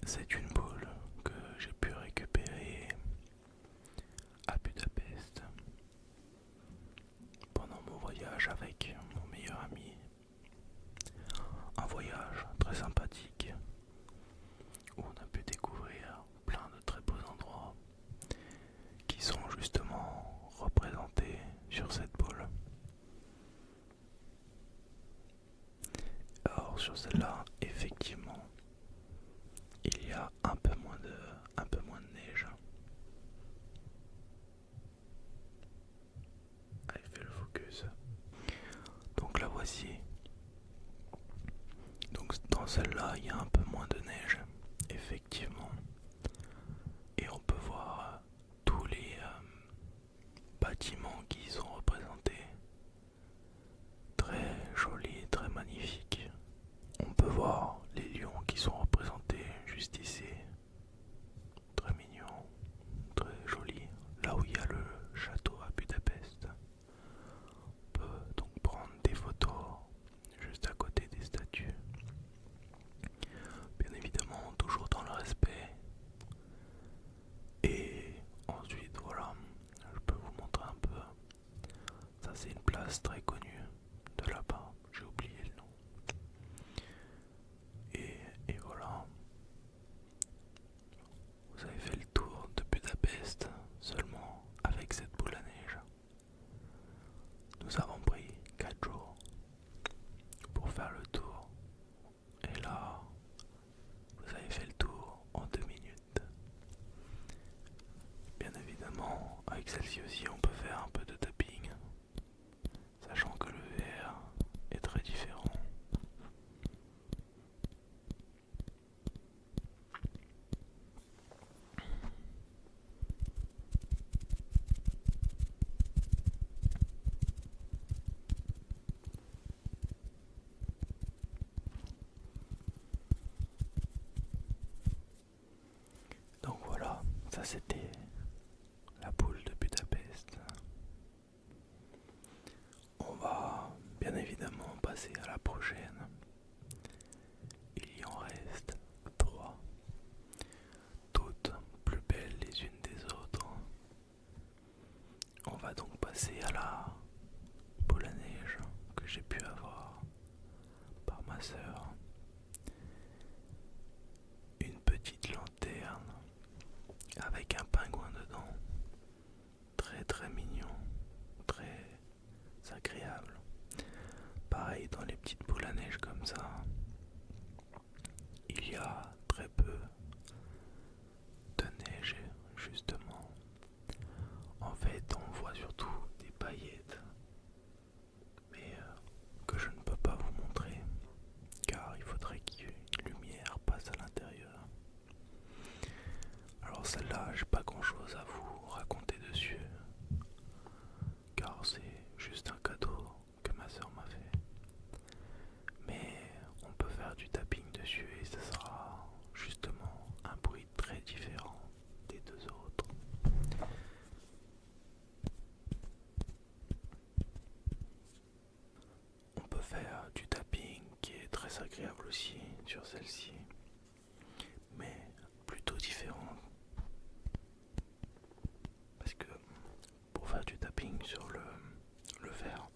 C'est une boule que j'ai pu récupérer à Budapest pendant mon voyage avec mon meilleur ami. Un voyage très sympathique où on a pu découvrir plein de très beaux endroits qui sont justement représentés sur cette boule. Alors sur celle-là, effectivement, il y a un peu moins de neige. Allez, fais le focus. Donc la voici. Donc dans celle-là, il y a un peu moins de neige, effectivement. Et on peut voir tous les bâtiments qui y sont représentés. Très jolis, très magnifiques. On peut voir les lions qui sont représentés juste ici. Très mignon, très joli. Là où il y a le château à Budapest. On peut donc prendre des photos juste à côté des statues. Bien évidemment, toujours dans le respect. Et ensuite, voilà, je peux vous montrer un peu. Ça, c'est une place très connue de là-bas. J'ai oublié le nom. Et voilà. Vous avez fait le tour de Budapest seulement avec cette boule à neige. Nous avons pris 4 jours pour faire le tour. Et là, vous avez fait le tour en 2 minutes. Bien évidemment, avec celle-ci aussi, on peut faire un peu de tapping, sachant que le VR est très différent. Donc voilà, ça c'était la boule de Budapest. On va bien évidemment passer à la prochaine. Il y en reste 3, toutes plus belles les unes des autres. On va donc passer à la boule à neige que j'ai pu avoir par ma sœur. Une petite lanterne avec un pingouin dedans. Très très mignon, très agréable. Pareil dans les petites boules à neige comme ça. Il y a très peu de neige justement. En fait, on voit surtout des paillettes, mais que je ne peux pas vous montrer car il faudrait qu'une lumière passe à l'intérieur. Alors celle-là, j'ai pas grand chose à vous raconter dessus car c'est juste un cadeau que ma soeur m'a fait. Mais on peut faire du tapping dessus et ce sera justement un bruit très différent des deux autres. On peut faire du tapping qui est très agréable aussi sur celle-ci, mais plutôt différent. Parce que pour faire du tapping sur le verre,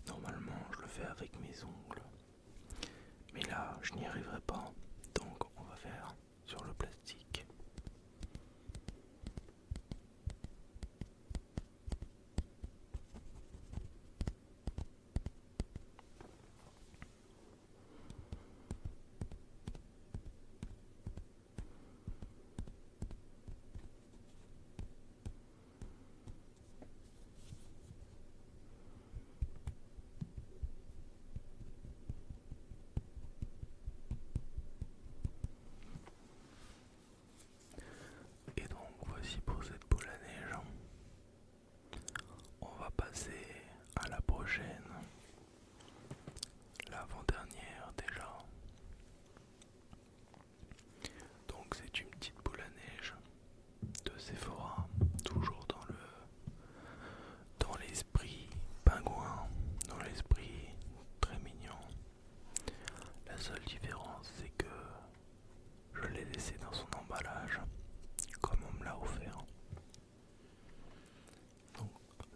normalement je le fais avec mes ongles. Mais là je n'y arriverai pas, donc on va faire sur le plastique. laissé dans son emballage, comme on me l'a offert. Donc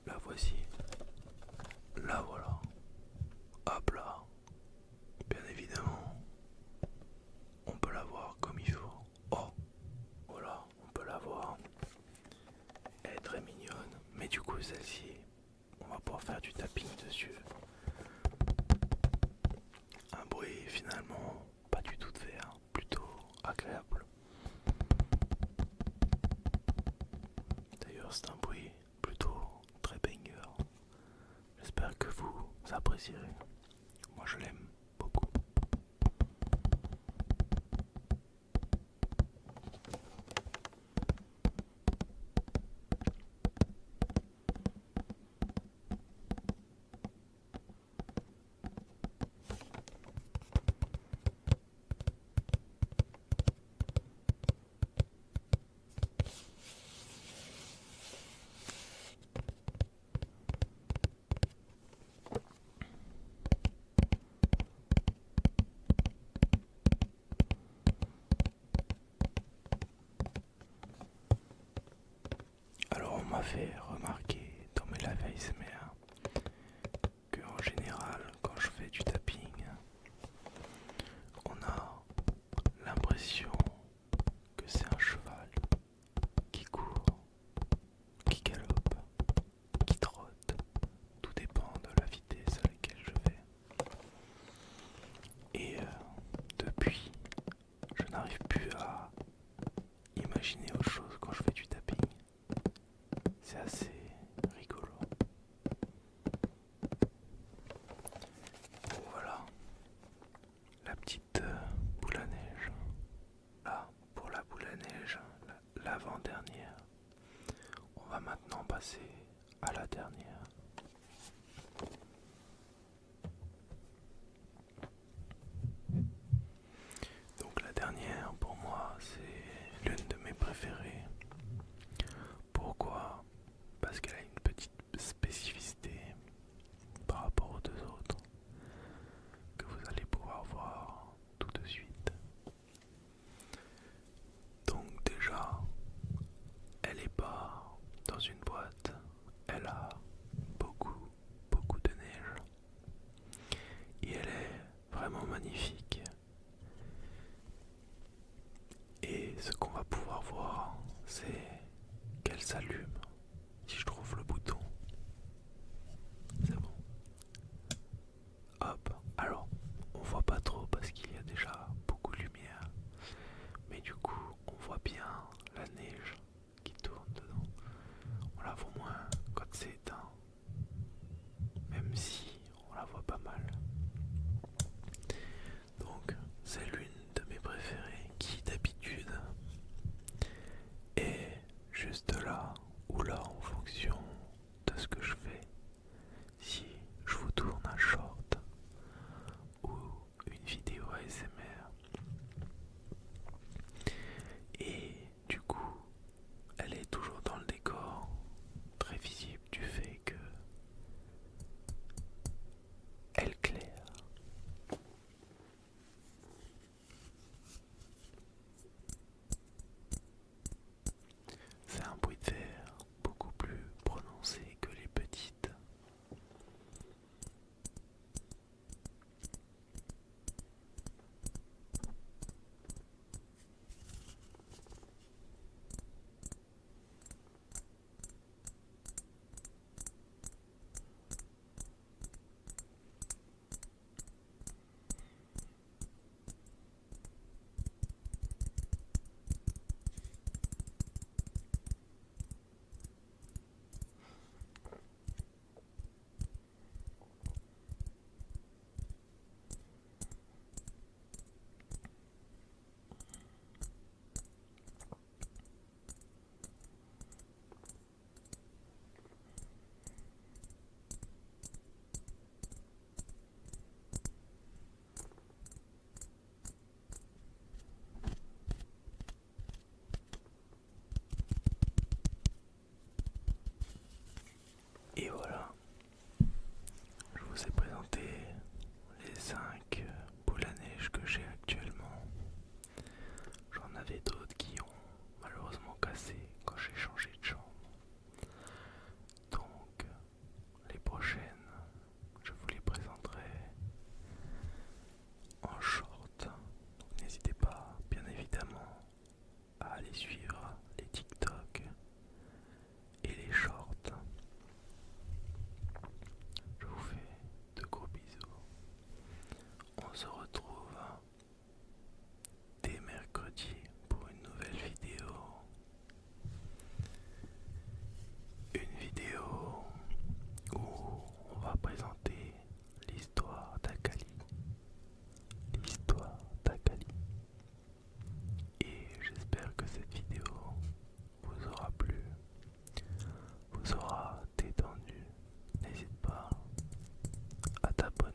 la voici. La voilà. Hop là. Bien évidemment, on peut la voir comme il faut. Oh, voilà, on peut la voir. Elle est très mignonne. Mais du coup, celle-ci, on va pouvoir faire du tapping dessus. Un bruit finalement pas du tout de verre, plutôt agréable. D'ailleurs, c'est un bruit plutôt très banger. J'espère que vous apprécierez. Moi, je l'aime beaucoup. Alors, on m'a fait remarquer dans mes lives ASMR que en général, quand je fais du tapping, on a l'impression que c'est un cheval qui court, qui galope, qui trotte. Tout dépend de la vitesse à laquelle je vais. Et depuis, je n'arrive plus à imaginer autre chose quand je fais du tapping. C'est assez rigolo. Donc voilà, la petite boule à neige. Là, pour la boule à neige, l'avant-dernière. On va maintenant passer à la dernière. Donc la dernière, pour moi, c'est l'une de mes préférées. Pourquoi ? Parce qu'elle a une petite spécificité par rapport aux deux autres que vous allez pouvoir voir tout de suite. Donc déjà, elle n'est pas dans une boîte, elle a beaucoup de neige et elle est vraiment magnifique. Et ce qu'on va pouvoir voir, c'est qu'elle s'allume si je trouve le bouton. C'est bon. Hop, alors on voit pas trop parce qu'il y a déjà beaucoup de lumière, mais du coup on voit bien la neige qui tourne dedans. On la voit moins quand c'est éteint, même si on la voit pas mal. Donc c'est l'une de mes préférées qui d'habitude est juste là ou là en fonction de ce que je fais. Si je vous tourne un short ou une vidéo ASMR, et du coup elle est toujours dans le décor, très visible du fait que elle claire. C'est un bruit de verre beaucoup plus prononcé que les petites. Et voilà, je vous ai présenté les 5 boules à neige que j'ai actuellement. J'en avais les suivre, les TikTok et les shorts. Je vous fais de gros bisous. On se retrouve dès mercredi pour une nouvelle vidéo. Une vidéo où on va présenter l'histoire d'Akali. L'histoire d'Akali. Et j'espère que cette vidéo vous aura plu, vous aura détendu. N'hésite pas à t'abonner